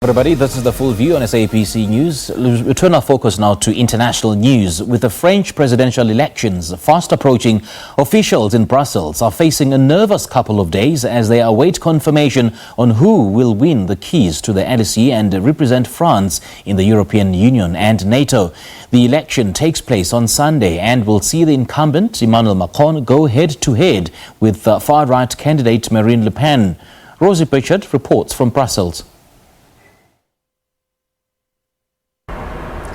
Everybody, this is the full view on SABC News. We turn our focus now to international news. With the French presidential elections fast approaching, officials in Brussels are facing a nervous couple of days as they await confirmation on who will win the keys to the Elysee and represent France in the European Union and NATO. The election takes place on Sunday and will see the incumbent, Emmanuel Macron, go head-to-head with far-right candidate Marine Le Pen. Rosie Birchard reports from Brussels.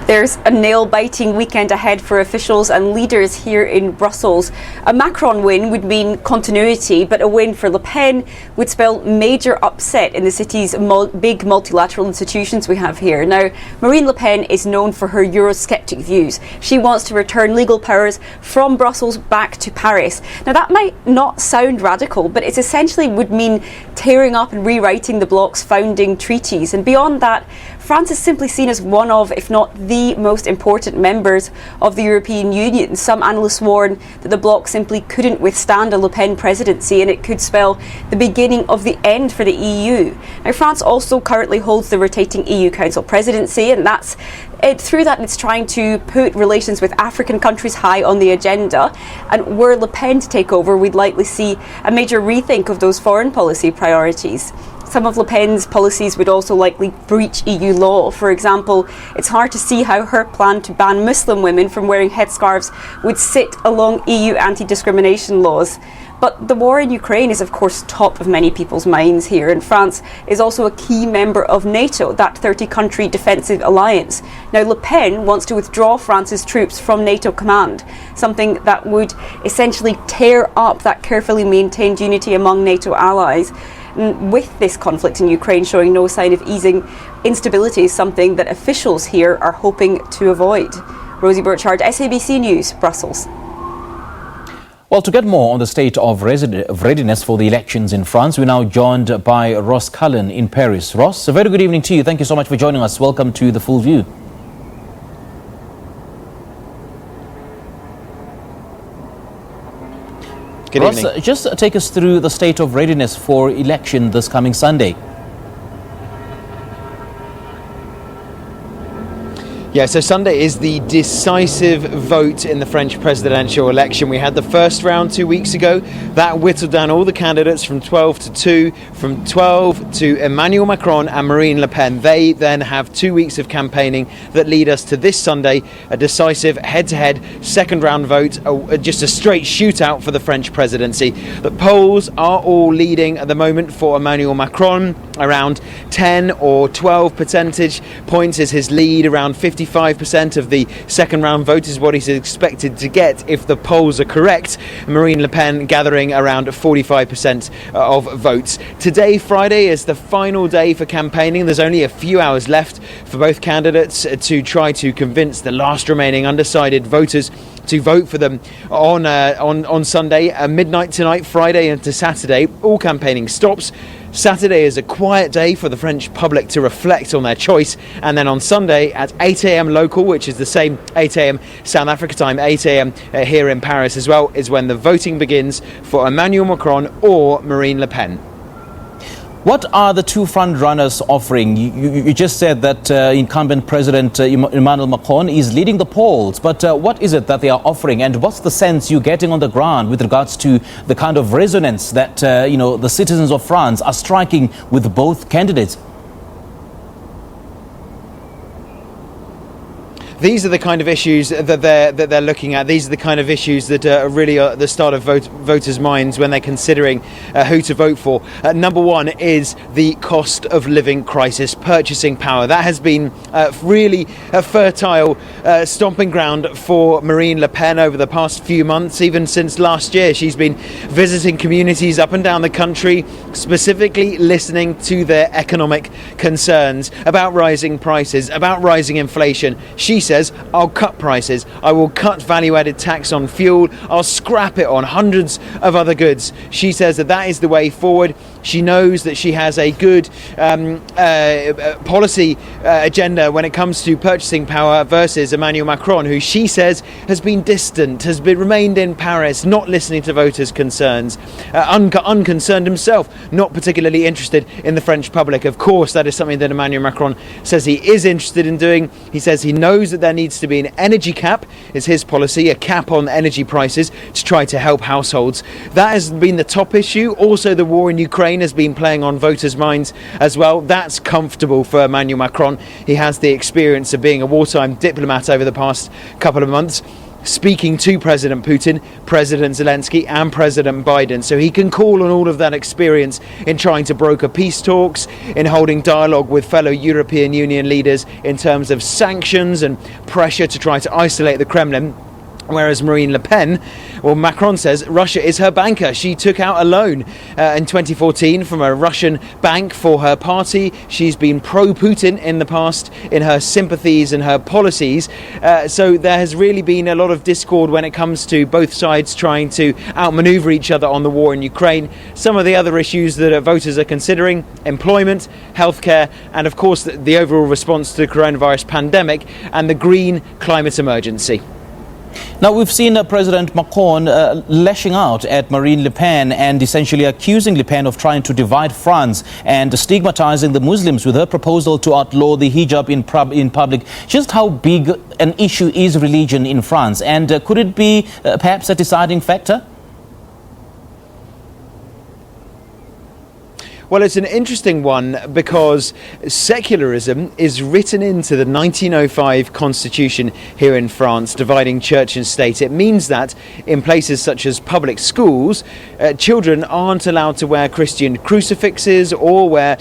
There's a nail-biting weekend ahead for officials and leaders here in Brussels. A Macron win would mean continuity, but a win for Le Pen would spell major upset in the city's big multilateral institutions we have here. Now, Marine Le Pen is known for her Eurosceptic views. She wants to return legal powers from Brussels back to Paris. Now, that might not sound radical, but it essentially would mean tearing up and rewriting the bloc's founding treaties. And beyond that, France is simply seen as one of, if not the most important members of the European Union. Some analysts warn that the bloc simply couldn't withstand a Le Pen presidency and it could spell the beginning of the end for the EU. Now, France also currently holds the rotating EU Council presidency, and through that it's trying to put relations with African countries high on the agenda. And were Le Pen to take over, we'd likely see a major rethink of those foreign policy priorities. Some of Le Pen's policies would also likely breach EU law. For example, it's hard to see how her plan to ban Muslim women from wearing headscarves would sit along EU anti-discrimination laws. But the war in Ukraine is, of course, top of many people's minds here, and France is also a key member of NATO, that 30-country defensive alliance. Now, Le Pen wants to withdraw France's troops from NATO command, something that would essentially tear up that carefully maintained unity among NATO allies. With this conflict in Ukraine showing no sign of easing, instability is something that officials here are hoping to avoid. Rosie Birchard, SABC News, Brussels. Well, to get more on the state of readiness for the elections in France, we're now joined by Ross Cullen in Paris. Ross, a very good evening to you. Thank you so much for joining us. Welcome to The Full View. Good Ross, evening. Just take us through the state of readiness for election this coming Sunday. Yeah, so Sunday is the decisive vote in the French presidential election. We had the first round 2 weeks ago. That whittled down all the candidates from 12 to 2, from 12 to Emmanuel Macron and Marine Le Pen. They then have 2 weeks of campaigning that lead us to this Sunday, a decisive head-to-head second round vote, just a straight shootout for the French presidency. The polls are all leading at the moment for Emmanuel Macron. Around 10 or 12 percentage points is his lead. Around 55% of the second round vote is what he's expected to get if the polls are correct. Marine Le Pen gathering around 45% of votes. Today, Friday, is the final day for campaigning. There's only a few hours left for both candidates to try to convince the last remaining undecided voters to vote for them on Sunday, midnight tonight, Friday into Saturday. All campaigning stops. Saturday is a quiet day for the French public to reflect on their choice, and then on Sunday at 8 a.m. local, which is the same 8 a.m. South Africa time, 8 a.m. Here in Paris as well, is when the voting begins for Emmanuel Macron or Marine Le Pen. What are the two front runners offering? You just said that incumbent President Emmanuel Macron is leading the polls, but what is it that they are offering, and what's the sense you're getting on the ground with regards to the kind of resonance that the citizens of France are striking with both candidates? These are the kind of issues that they're looking at. These are the kind of issues that are really at the start of voters' minds when they're considering who to vote for. Number one is the cost of living crisis, purchasing power. That has been really a fertile stomping ground for Marine Le Pen over the past few months, even since last year. She's been visiting communities up and down the country, specifically listening to their economic concerns about rising prices, about rising inflation. She says, I'll cut prices, I will cut value-added tax on fuel, I'll scrap it on hundreds of other goods. She says that is the way forward. She knows that she has a good policy agenda when it comes to purchasing power versus Emmanuel Macron, who she says has been distant, remained in Paris, not listening to voters' concerns, unconcerned himself, not particularly interested in the French public. Of course, that is something that Emmanuel Macron says he is interested in doing. He says he knows that there needs to be an energy cap, is his policy, a cap on energy prices to try to help households. That has been the top issue. Also, the war in Ukraine has been playing on voters' minds as well. That's comfortable for Emmanuel Macron. He has the experience of being a wartime diplomat over the past couple of months, speaking to President Putin, President Zelensky and President Biden. So he can call on all of that experience in trying to broker peace talks, in holding dialogue with fellow European Union leaders in terms of sanctions and pressure to try to isolate the Kremlin. Whereas Marine Le Pen, well, Macron says Russia is her banker. She took out a loan in 2014 from a Russian bank for her party. She's been pro-Putin in the past in her sympathies and her policies. So there has really been a lot of discord when it comes to both sides trying to outmaneuver each other on the war in Ukraine. Some of the other issues that voters are considering: employment, healthcare, and of course the overall response to the coronavirus pandemic and the green climate emergency. Now, we've seen President Macron lashing out at Marine Le Pen and essentially accusing Le Pen of trying to divide France and stigmatizing the Muslims with her proposal to outlaw the hijab in public. Just how big an issue is religion in France, and could it be perhaps a deciding factor? Well, it's an interesting one because secularism is written into the 1905 constitution here in France, dividing church and state. It means that in places such as public schools, children aren't allowed to wear Christian crucifixes or wear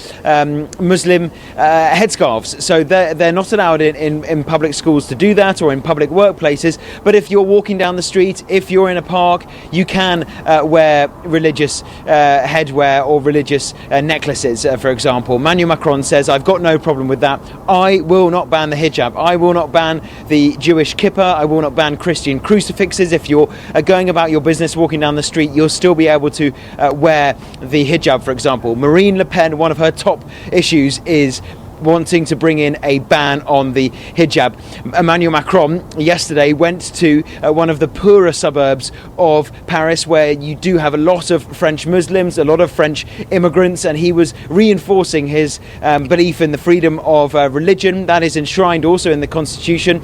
Muslim headscarves. So they're not allowed in public schools to do that, or in public workplaces. But if you're walking down the street, if you're in a park, you can wear religious headwear or religious necklaces, for example. Emmanuel Macron says, I've got no problem with that. I will not ban the hijab. I will not ban the Jewish kippah. I will not ban Christian crucifixes. If you're going about your business, walking down the street, you'll still be able to wear the hijab, for example. Marine Le Pen, one of her top issues is wanting to bring in a ban on the hijab. Emmanuel Macron yesterday went to one of the poorer suburbs of Paris, where you do have a lot of French Muslims, a lot of French immigrants, and he was reinforcing his belief in the freedom of religion that is enshrined also in the constitution.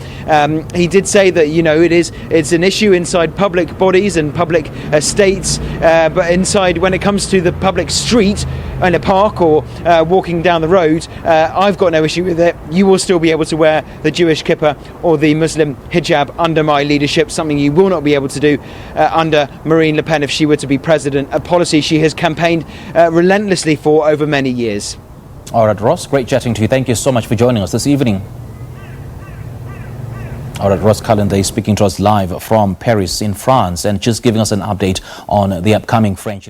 He did say that, you know, it's an issue inside public bodies and public estates, but inside, when it comes to the public street in a park or walking down the road, I've got no issue with it. You will still be able to wear the Jewish kippah or the Muslim hijab under my leadership, something you will not be able to do under Marine Le Pen if she were to be president, a policy she has campaigned relentlessly for over many years. All right, Ross, great chatting to you. Thank you so much for joining us this evening. All right, Ross Cullen there speaking to us live from Paris in France and just giving us an update on the upcoming French